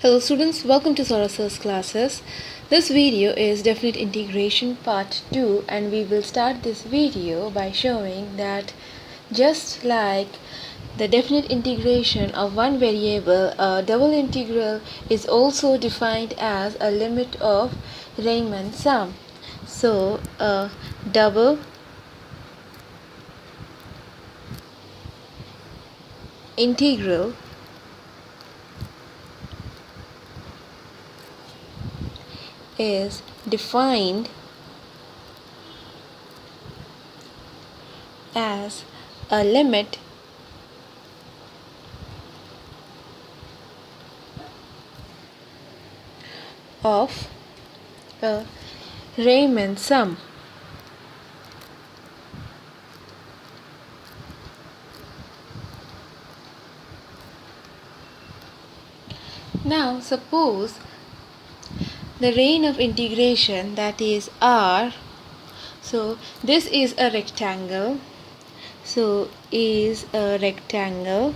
Hello students, welcome to Soras's classes. This video is definite integration part 2 and we will start this video by showing that just like the definite integration of one variable, a double integral is also defined as a limit of Riemann sum. So a double integral is defined as a limit of a Riemann sum. Now suppose the range of integration, that is R. So this is a rectangle. So is a rectangle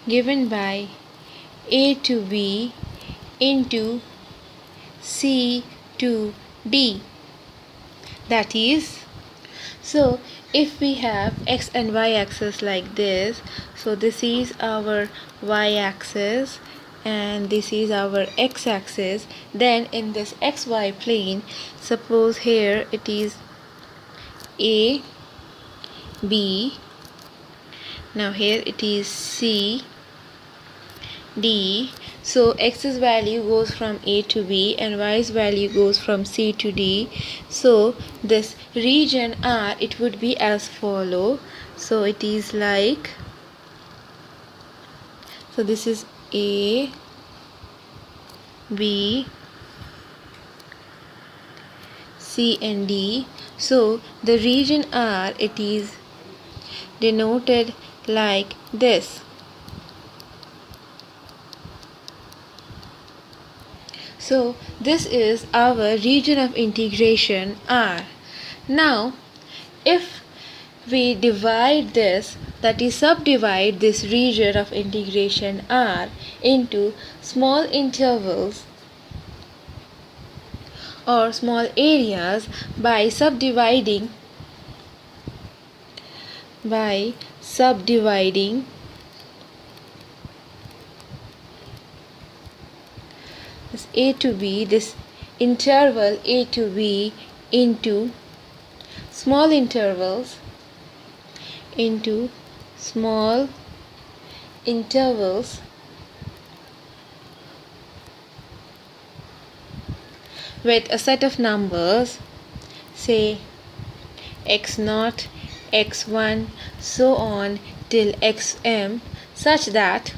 given by A to B into C to D. That is, so if we have x and y axis like this, so this is our y axis and this is our x axis, then in this xy plane, suppose here it is A, B, now here it is C, D. So x's value goes from A to B and y's value goes from C to D. So this region R, it would be as follow. So it is like, so this is A, B, C and D. So the region R, it is denoted like this. So this is our region of integration R. Now if we divide this, that is subdivide this region of integration R into small intervals or small areas by subdividing this A to B, this interval A to B into small intervals with a set of numbers, say x0, x1, so on till xm, such that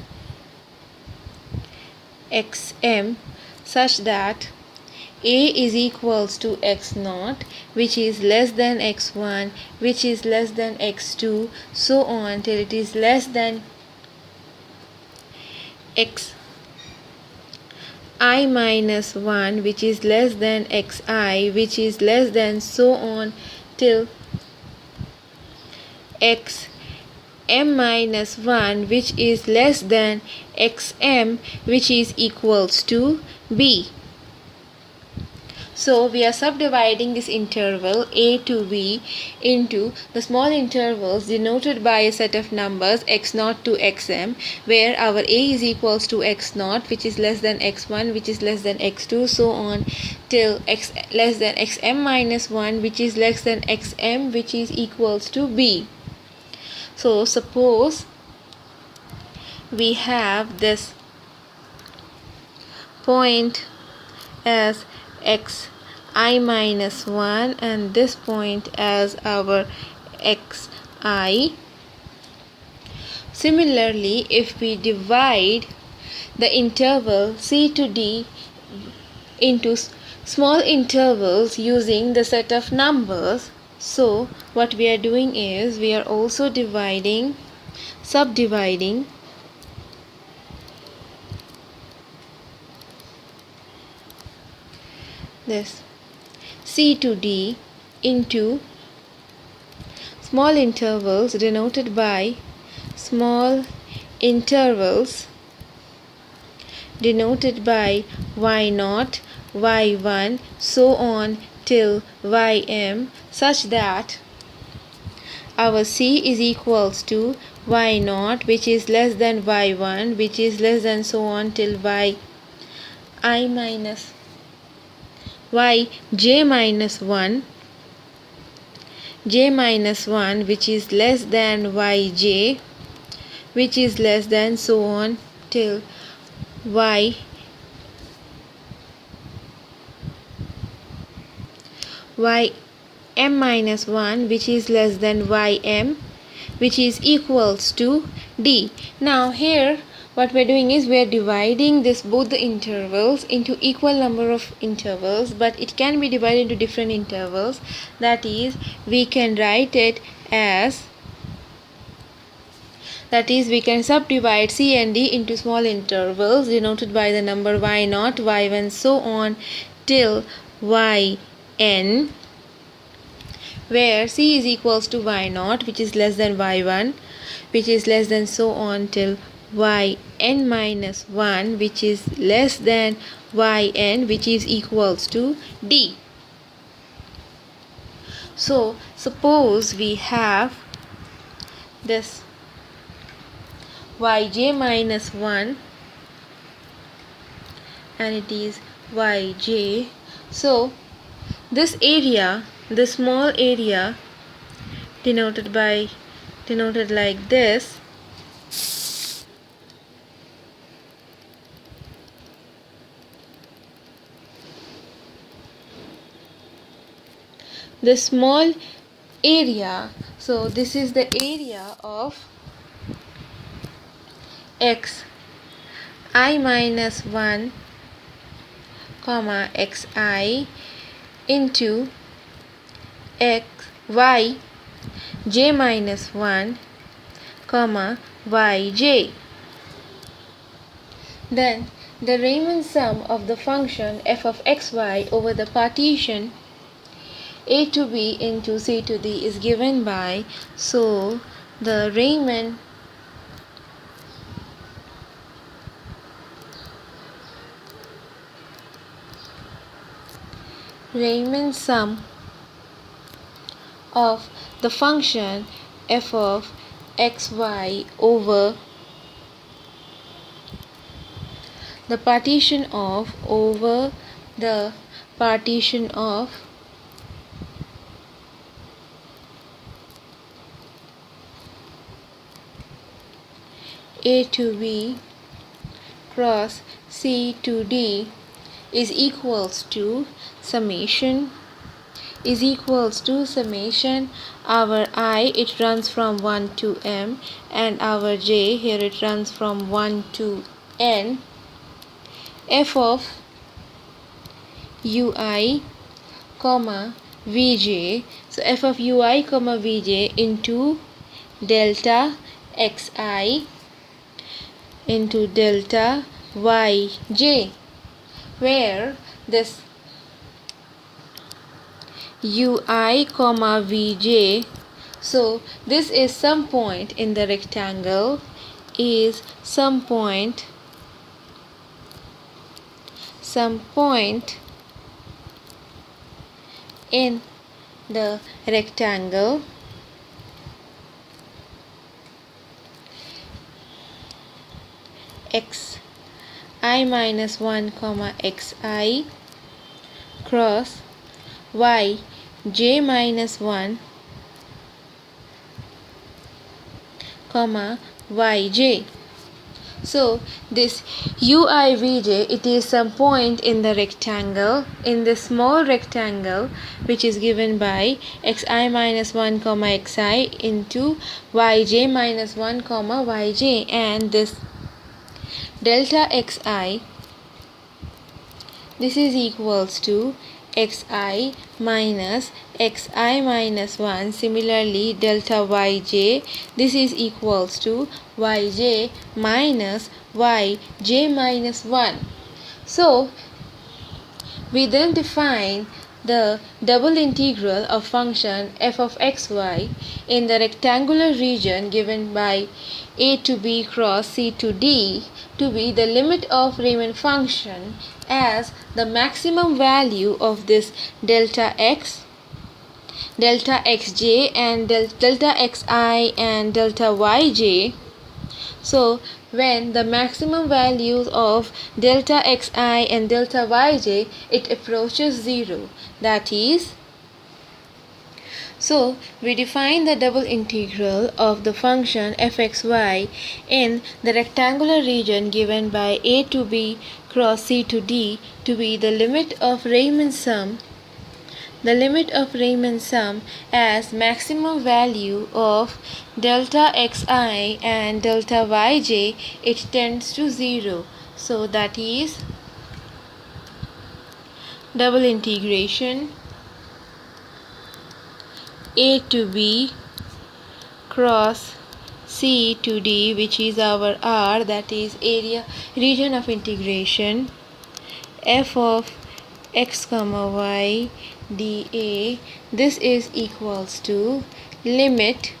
A is equals to x0, which is less than x1, which is less than x2, so on till it is less than xi minus 1, which is less than xi, which is less than, so on till xm minus 1, which is less than xm, which is equals to b. So we are subdividing this interval A to B into the small intervals denoted by a set of numbers x0 to xm, where our A is equals to x0, which is less than x1, which is less than x2, so on till x less than xm minus 1, which is less than xm, which is equals to b. So suppose we have this point as xi minus 1 and this point as our xi. Similarly, if we divide the interval C to D into small intervals using the set of numbers, so what we are doing is we are also subdividing this C to D into small intervals denoted by small intervals denoted by y0, y1, so on till ym, such that our C is equals to y0, which is less than y1, which is less than so on till yi minus yj minus 1, j minus 1, which is less than yj, which is less than so on till ym minus 1, which is less than ym, which is equals to d. Now here what we're doing is we're dividing both the intervals into equal number of intervals, but it can be divided into different intervals. That is, we can write it as, that is, we can subdivide C and D into small intervals denoted by the number y0, y1, so on till yn, where C is equals to y0, which is less than y1, which is less than so on till yn minus 1, which is less than yn, which is equals to d. So suppose we have this yj minus 1 and it is yj. So this area, the small area denoted like this, the small area, so this is the area of xi minus 1 comma xi into yj minus 1 comma yj. Then the Riemann sum of the function f of xy over the partition a to b into c to d is given by, so the Riemann sum of the function f of xy over the partition of a to b cross c to d is equals to summation our I, it runs from 1 to m, and our j, here it runs from 1 to n, f of ui comma vj. So f of ui comma vj into delta xi into delta yj, where this ui comma vj, so this is some point in the rectangle, is some point in the rectangle xi minus 1 comma xi cross yj minus 1 comma yj. So this uivj, it is some point in the rectangle, in the small rectangle, which is given by xi minus 1 comma xi into yj minus 1 comma yj, and this delta xi, this is equals to xi minus 1. Similarly, delta yj, this is equals to yj minus yj minus 1. So we then define the double integral of function f of xy in the rectangular region given by a to b cross c to d to be the limit of Riemann function as the maximum value of this delta x, delta xj and delta xi and delta yj. So when the maximum values of delta xi and delta yj it approaches 0, that is, so we define the double integral of the function fxy in the rectangular region given by a to b cross c to d to be the limit of Riemann sum, as maximum value of delta xi and delta yj it tends to 0. So that is double integration a to b cross c to d, which is our R, that is region of integration, f of x comma y dA. This is equals to limit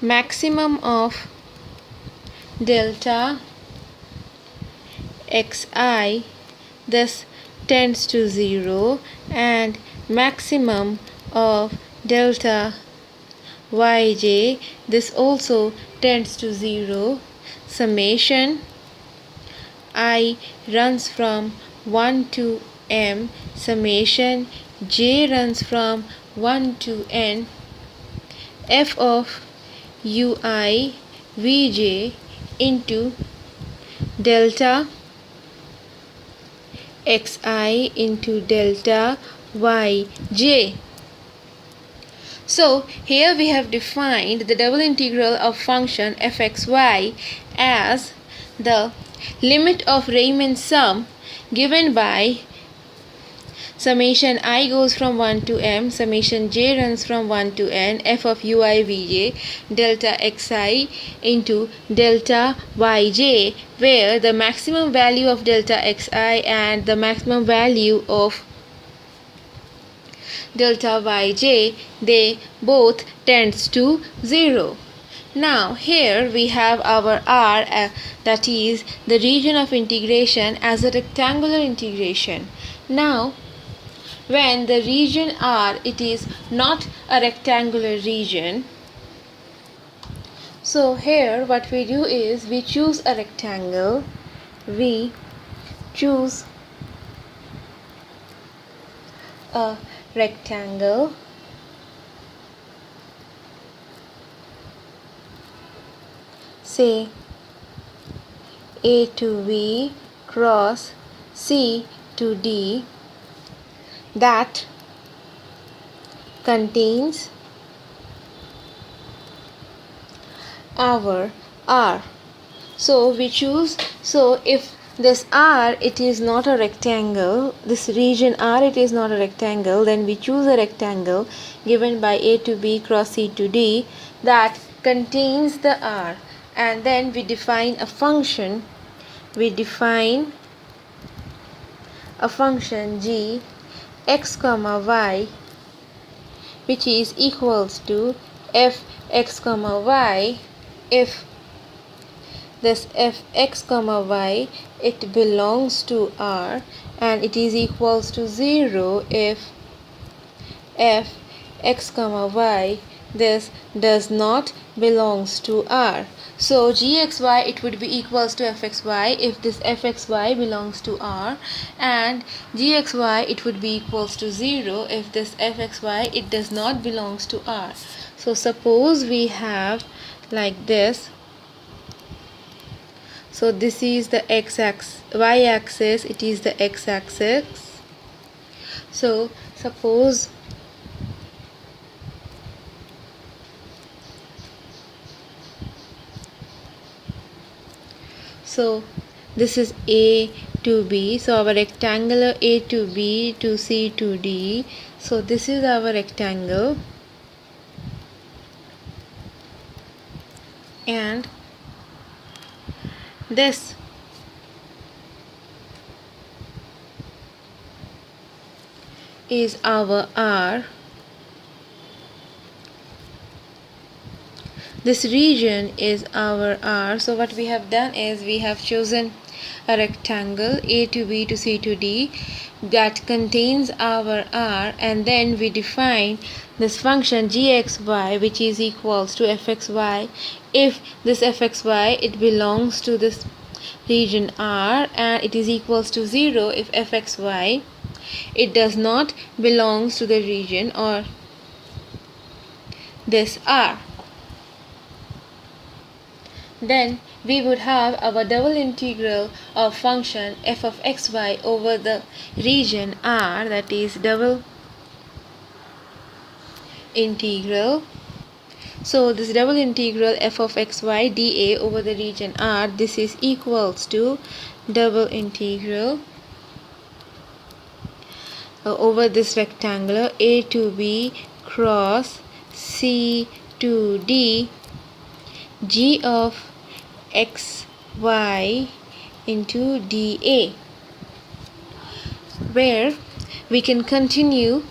maximum of delta xi, this tends to 0, and maximum of delta yj, this also tends to 0. Summation I runs from 1 to m, summation j runs from 1 to n, f of ui vj into delta xi into delta yj. So here we have defined the double integral of function fxy as the limit of Riemann sum given by summation I goes from 1 to m, summation j runs from 1 to n, f of ui vj delta xi into delta yj, where the maximum value of delta xi and the maximum value of delta yj, they both tends to 0. Now here we have our R, that is the region of integration, as a rectangular integration. Now when the region R it is not a rectangular region, so here what we do is we choose a rectangle, we choose a rectangle, say a to b cross c to d, that contains our R. So we choose, so if this R it is not a rectangle, this region R it is not a rectangle, then we choose a rectangle given by a to b cross c to d that contains the R, and then we define a function, g x comma y, which is equals to f x comma y if this f x comma y it belongs to R, and it is equals to 0 if f x comma y this does not belongs to R. So gxy it would be equals to fxy if this fxy belongs to R, and gxy it would be equals to 0 if this fxy it does not belongs to R. So suppose we have like this, so this is the y-axis, it is the x-axis. So suppose this is a to b, so our rectangular a to b to c to d, so this is our rectangle, and is our R. This region is our R. So what we have done is we have chosen a rectangle A to B to C to D that contains our R, and then we define this function gxy, which is equals to fxy. If this fxy, it belongs to this region R, and it is equals to 0 if fxy, it does not belongs to the region or this R. Then we would have our double integral of function f of xy over the region R, that is double integral. So this double integral f of xy dA over the region R, this is equals to double integral over this rectangular A to B cross C to D g of xy into dA, where we can continue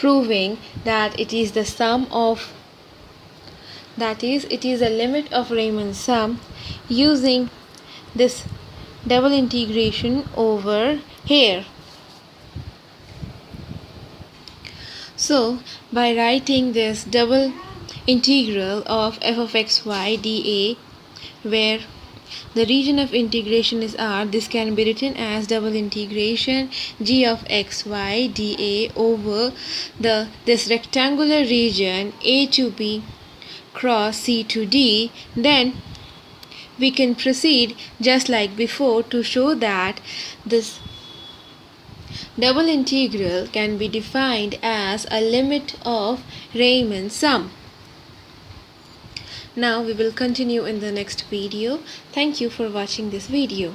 proving that it is the sum of, that is, it is a limit of Raymond's sum using this double integration over here. So by writing this double integral of f of xy dA, where the region of integration is R, this can be written as double integration g of xy dA over this rectangular region A to B cross C to D. Then we can proceed just like before to show that this double integral can be defined as a limit of Raymond's sum. Now we will continue in the next video. Thank you for watching this video.